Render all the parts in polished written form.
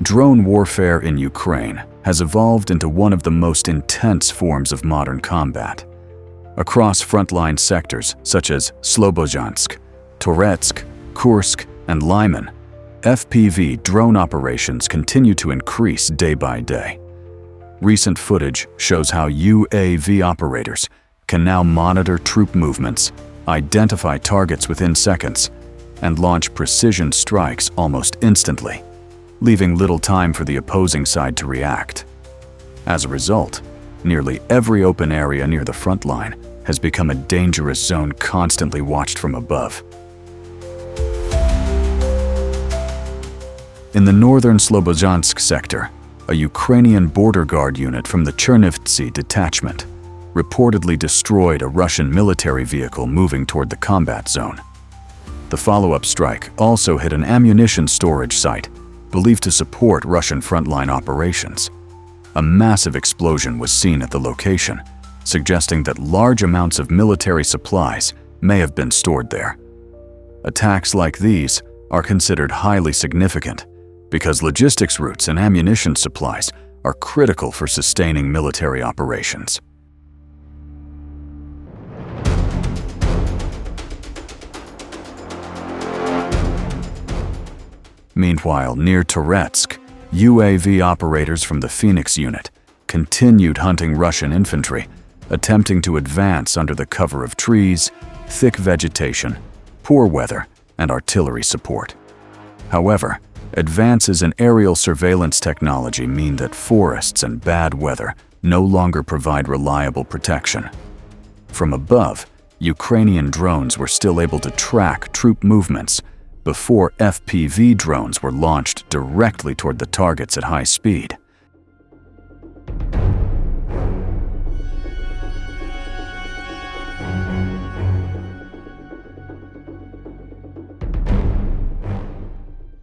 Drone warfare in Ukraine has evolved into one of the most intense forms of modern combat. Across frontline sectors such as Slobozhansk, Toretsk, Kursk, and Lyman, FPV drone operations continue to increase day by day. Recent footage shows how UAV operators can now monitor troop movements, identify targets within seconds, and launch precision strikes almost instantly, leaving little time for the opposing side to react. As a result, nearly every open area near the front line has become a dangerous zone constantly watched from above. In the northern Slobozhansk sector, a Ukrainian border guard unit from the Chernivtsi detachment reportedly destroyed a Russian military vehicle moving toward the combat zone. The follow-up strike also hit an ammunition storage site believed to support Russian frontline operations. A massive explosion was seen at the location, suggesting that large amounts of military supplies may have been stored there. Attacks like these are considered highly significant because logistics routes and ammunition supplies are critical for sustaining military operations. Meanwhile, near Toretsk, UAV operators from the Phoenix unit continued hunting Russian infantry, attempting to advance under the cover of trees, thick vegetation, poor weather, and artillery support. However, advances in aerial surveillance technology mean that forests and bad weather no longer provide reliable protection. From above, Ukrainian drones were still able to track troop movements before FPV drones were launched directly toward the targets at high speed.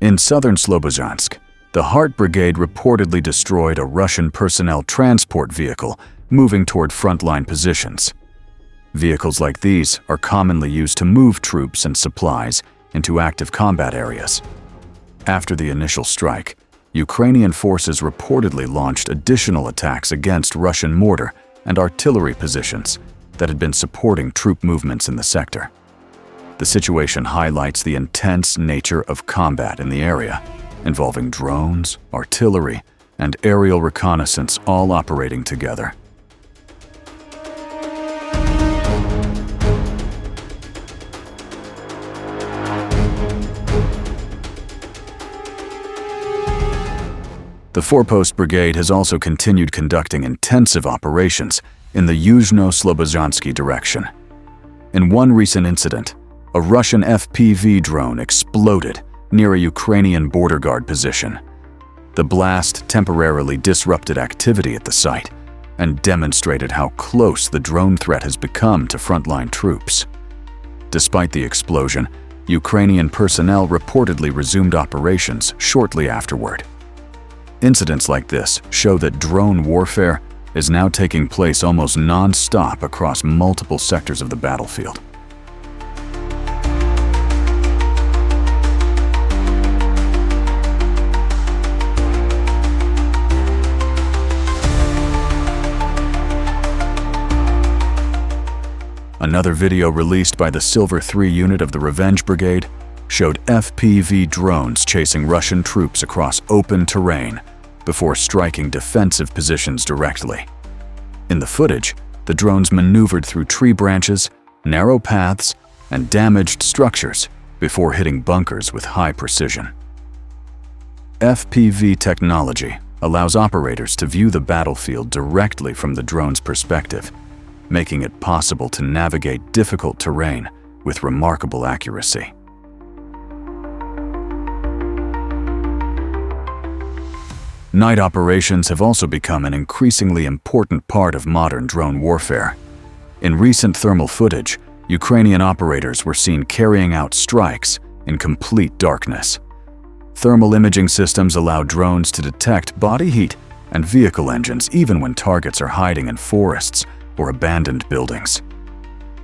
In southern Slobozhansk, the Heart Brigade reportedly destroyed a Russian personnel transport vehicle moving toward frontline positions. Vehicles like these are commonly used to move troops and supplies into active combat areas. After the initial strike, Ukrainian forces reportedly launched additional attacks against Russian mortar and artillery positions that had been supporting troop movements in the sector. The situation highlights the intense nature of combat in the area, involving drones, artillery, and aerial reconnaissance all operating together. The Forpost Brigade has also continued conducting intensive operations in the Yuzhno-Slobozhansky direction. In one recent incident, a Russian FPV drone exploded near a Ukrainian border guard position. The blast temporarily disrupted activity at the site and demonstrated how close the drone threat has become to frontline troops. Despite the explosion, Ukrainian personnel reportedly resumed operations shortly afterward. Incidents like this show that drone warfare is now taking place almost non-stop across multiple sectors of the battlefield. Another video released by the Silver 3 unit of the Revenge Brigade showed FPV drones chasing Russian troops across open terrain before striking defensive positions directly. In the footage, the drones maneuvered through tree branches, narrow paths, and damaged structures before hitting bunkers with high precision. FPV technology allows operators to view the battlefield directly from the drone's perspective, making it possible to navigate difficult terrain with remarkable accuracy. Night operations have also become an increasingly important part of modern drone warfare. In recent thermal footage, Ukrainian operators were seen carrying out strikes in complete darkness. Thermal imaging systems allow drones to detect body heat and vehicle engines even when targets are hiding in forests or abandoned buildings.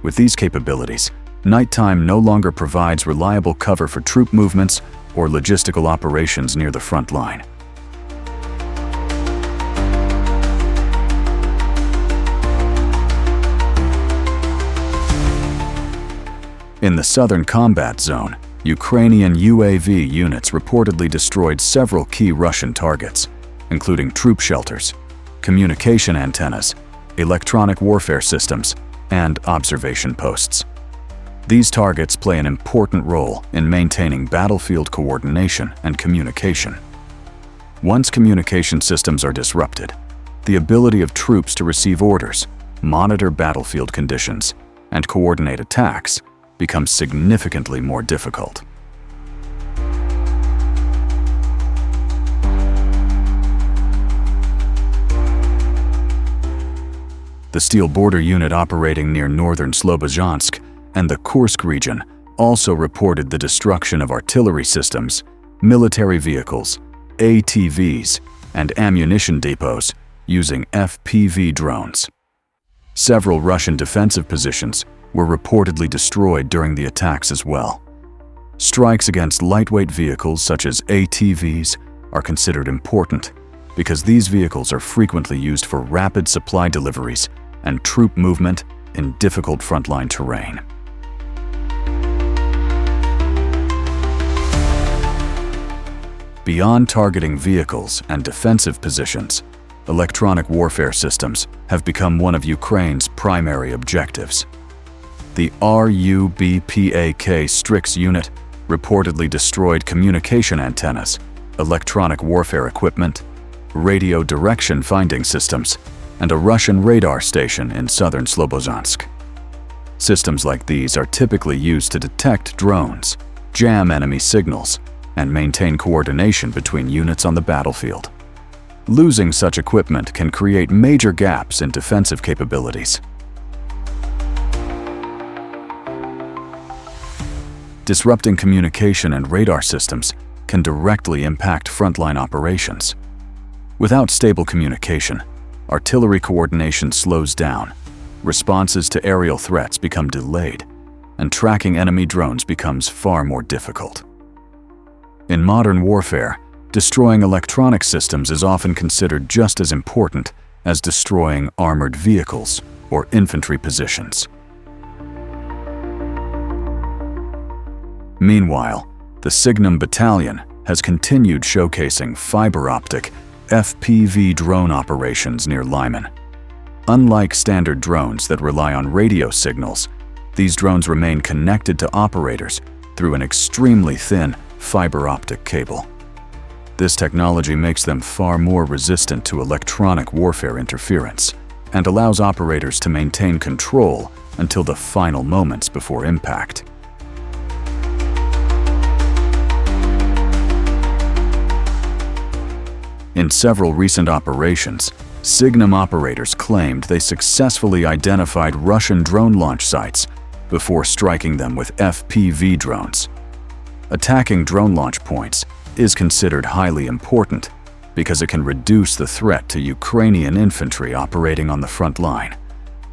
With these capabilities, nighttime no longer provides reliable cover for troop movements or logistical operations near the front line. In the southern combat zone, Ukrainian UAV units reportedly destroyed several key Russian targets, including troop shelters, communication antennas, electronic warfare systems, and observation posts. These targets play an important role in maintaining battlefield coordination and communication. Once communication systems are disrupted, the ability of troops to receive orders, monitor battlefield conditions, and coordinate attacks becomes significantly more difficult. The Steel Border Unit operating near northern Slobozhansk and the Kursk region also reported the destruction of artillery systems, military vehicles, ATVs, and ammunition depots using FPV drones. Several Russian defensive positions were reportedly destroyed during the attacks as well. Strikes against lightweight vehicles such as ATVs are considered important because these vehicles are frequently used for rapid supply deliveries and troop movement in difficult frontline terrain. Beyond targeting vehicles and defensive positions, electronic warfare systems have become one of Ukraine's primary objectives. The RUBPAK Strix unit reportedly destroyed communication antennas, electronic warfare equipment, radio direction finding systems, and a Russian radar station in southern Slobozhansk. Systems like these are typically used to detect drones, jam enemy signals, and maintain coordination between units on the battlefield. Losing such equipment can create major gaps in defensive capabilities. Disrupting communication and radar systems can directly impact frontline operations. Without stable communication, artillery coordination slows down, responses to aerial threats become delayed, and tracking enemy drones becomes far more difficult. In modern warfare, destroying electronic systems is often considered just as important as destroying armored vehicles or infantry positions. Meanwhile, the SIGNUM battalion has continued showcasing fiber-optic FPV drone operations near Lyman. Unlike standard drones that rely on radio signals, these drones remain connected to operators through an extremely thin fiber-optic cable. This technology makes them far more resistant to electronic warfare interference and allows operators to maintain control until the final moments before impact. In several recent operations, SIGNUM operators claimed they successfully identified Russian drone launch sites before striking them with FPV drones. Attacking drone launch points is considered highly important because it can reduce the threat to Ukrainian infantry operating on the front line.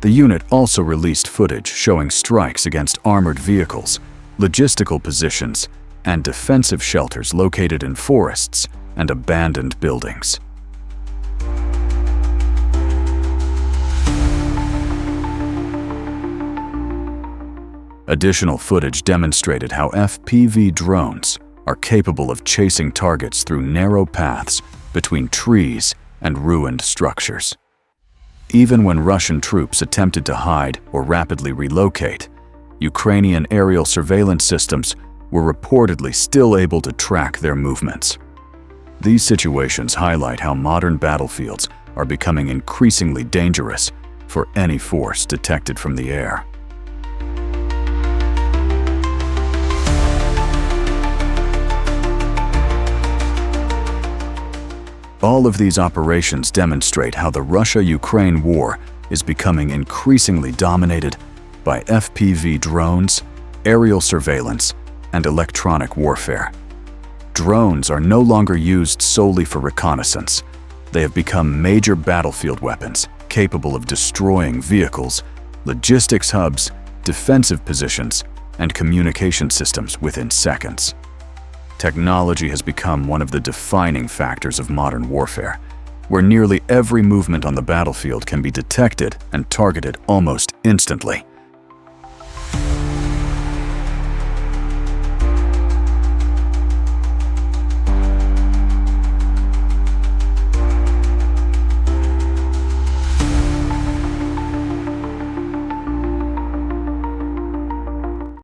The unit also released footage showing strikes against armored vehicles, logistical positions, and defensive shelters located in forests and abandoned buildings. Additional footage demonstrated how FPV drones are capable of chasing targets through narrow paths between trees and ruined structures. Even when Russian troops attempted to hide or rapidly relocate, Ukrainian aerial surveillance systems were reportedly still able to track their movements. These situations highlight how modern battlefields are becoming increasingly dangerous for any force detected from the air. All of these operations demonstrate how the Russia-Ukraine war is becoming increasingly dominated by FPV drones, aerial surveillance, and electronic warfare. Drones are no longer used solely for reconnaissance. They have become major battlefield weapons capable of destroying vehicles, logistics hubs, defensive positions, and communication systems within seconds. Technology has become one of the defining factors of modern warfare, where nearly every movement on the battlefield can be detected and targeted almost instantly.